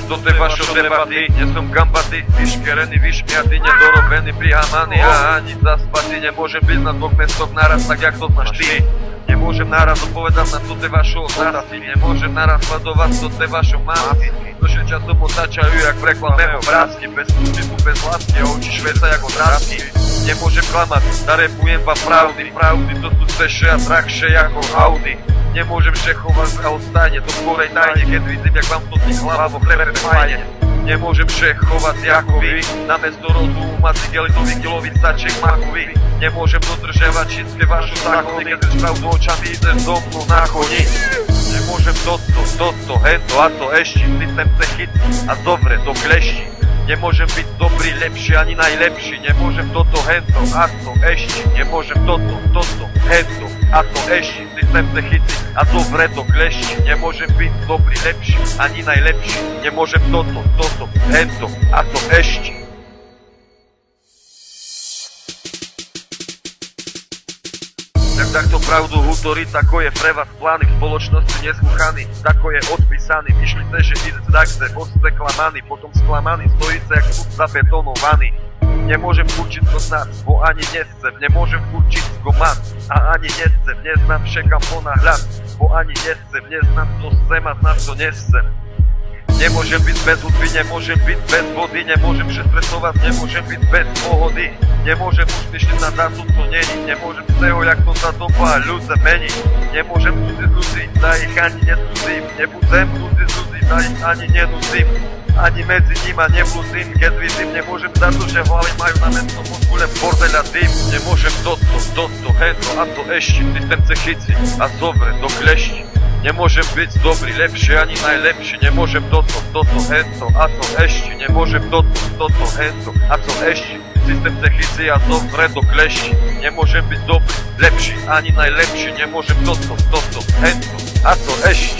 do te vaše debaty. Nie som gambaty, vyškerený, vyšmiatý, nedorobený, prihamaný a ani zaspatý. Nemôžem byť na dvoch mestoch naraz, tak jak to máš ty. Nemôžem naraz odpovedať na to te vaše otázky. Nemôžem naraz sledovať to te vaše másky. Duše časom otáčajú jak v reklame obrázky. Bez úsmichu, bez lásky a oči šveca jak odrázky. Nemôžem klamať, narepujem vám pravdy. Pravdy to sú stešie a drahšie ako Audi. Nemôžem šechovať a ostajne do skorej tajne, keď vidím, jak vám to tých hlavo chlebe fajne. Nemôžem šechovať ako vy, namiesto rozumu mať igelitový kilový staček makový. Nemôžem dodržiavať všetké vaše zákony, keď si pravdu očami ideš do mnou na chodí. Nemôžem toto, hento a to ešte, systém se chytí a zovre do klešti. Nemôžem byť dobrý, lepší ani najlepší. Nemôžem toto, hento a to ešte. Nemôžem toto, hento a to ešte. Systém se chytí a zovre do klešti. Nemôžem byť dobrý, lepší ani najlepší. Nemôžem toto, hento a to ešte. Takto pravdu hútori, tako je pre vás plány v spoločnosti neslúchaný, tako je odpísaný. Myšlíte, že idete takto, ste klamaný, potom sklamaný, stojíte jak súd zabetonovaný. Nemôžem určiť to snad, bo ani nechcem, nemôžem určiť go mám a ani nechcem, neznám všekam po náhľad, bo ani nechcem, neznám to sem a znám to nechcem. Nemôžem byť bez hudby, nemôžem byť bez vody, nemôžem šestresovať, nemôžem byť bez pohody. Nemôžem už myšliť na táto, to není, nemôžem z toho, jak to sa doba ľudze mení. Nemôžem ľudí, da ich ani nesúzim, nebudem ľudí, da ich ani nenúzim. Ani medzi nima neblúzim, keď vidím, nemôžem za to, že hlavy majú na mesto moskule bordeľa dým. Nemôžem toto, hento a to ešte, systém se chyci a zovre do klešti. Nemôžem byť dobrý, lepší ani najlepší. Nemôžem toto, hento a to ešte. Nemôžem toto, hento a to ešte. Systém se chyci a zovre do klešti. Nemôžem byť dobrý, lepší ani najlepší. Nemôžem toto, hento a to ešte.